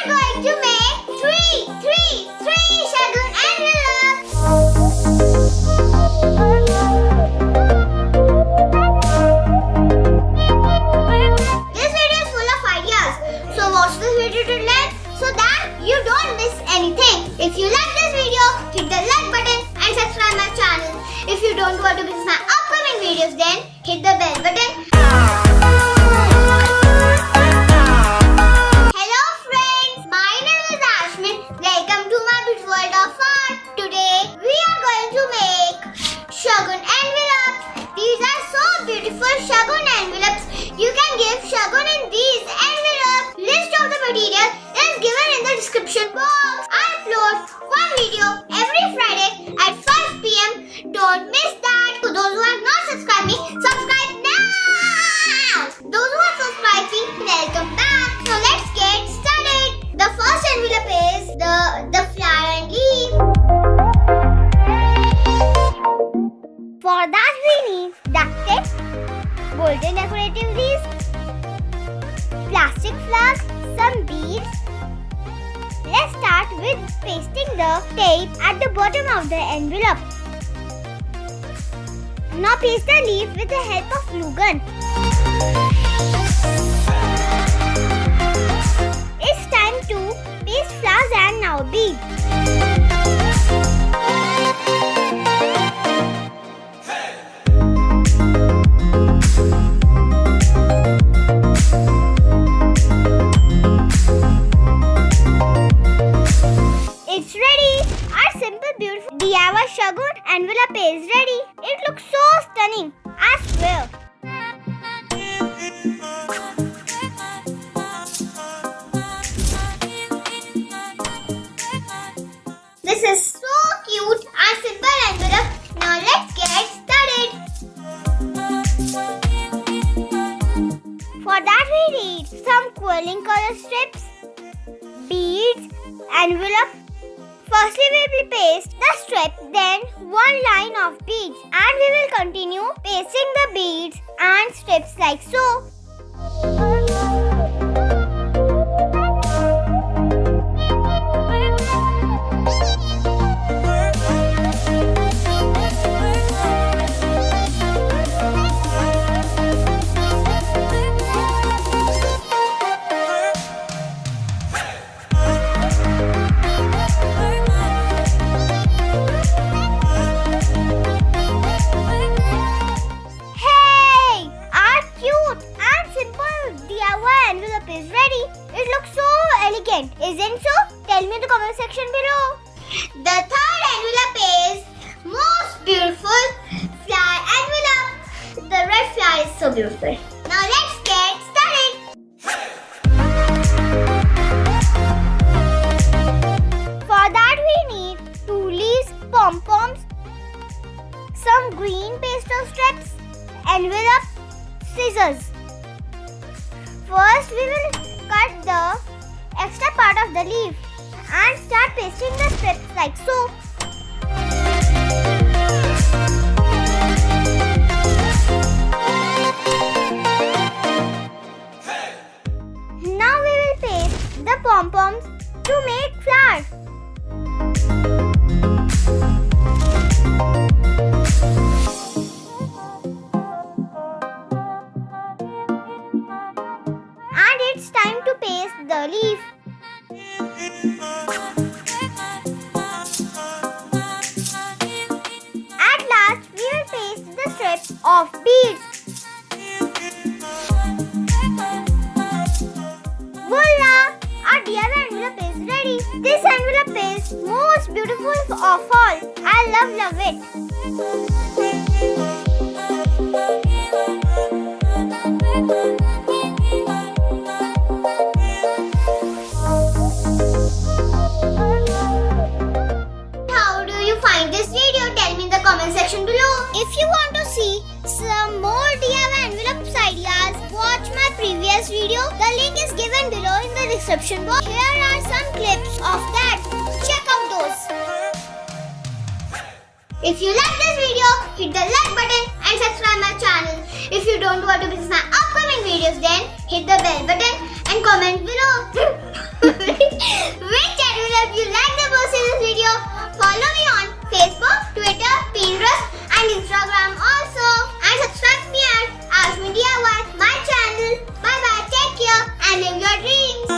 are going to make three Shagun envelopes. This video is full of ideas, so watch this video to the end so that you don't miss anything. If you like this video, hit the like button and subscribe my channel. If you don't want to miss my upcoming videos, then hit the bell button. Hello friends, my name is Aishmin. Welcome to my beautiful world of art. Today we are going to make Shagun envelopes. These are so beautiful Shagun envelopes. You can give Shagun in these envelopes. List of the material is given in the description box. I upload one video every Friday at 5 p.m. Don't miss that. To those who have not subscribed me, subscribe now. Those who have subscribed me, welcome back. So let's get started. The first envelope is the flower and leaf. For that we need duct tape, golden decorative leaves, plastic flowers, some beads. Let's start with pasting the tape at the bottom of the envelope. Now paste the leaf with the help of glue gun. It's time to paste flowers and now beads. It's ready! Our simple, beautiful DIY Shagun envelope is ready. It looks so stunning, I swear. This is so cute and simple envelope. Now let's get started. For that we need some quilling color strips, beads, envelope. Firstly, we will paste the strip, then one line of beads, and we will continue pasting the beads and strips like so. Envelope is ready. It looks so elegant, isn't so? Tell me in the comment section below. The third envelope is most beautiful flower envelope. The red flower is so beautiful. Now let's get started. For that we need 2 leaves, pom-poms, some green pastel strips, envelope, scissors. First, we will cut the extra part of the leaf and start pasting the strips like so. Now we will paste the pom-poms to make flowers. It's time to paste the leaf. At last, we will paste the strips of beads. Voila! Our DIY envelope is ready. This envelope is most beautiful of all. I love it. Section below. If you want to see some more DIY envelopes ideas, watch my previous video. The link is given below in the description box. Here are some clips of that. Check out those. If you like this video, hit the like button and subscribe my channel. If you don't want to miss my upcoming videos, then hit the bell button and comment below. Instagram also. And subscribe me at Aishmin DIY, my channel. Bye bye, take care and live your dreams.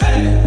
Hey!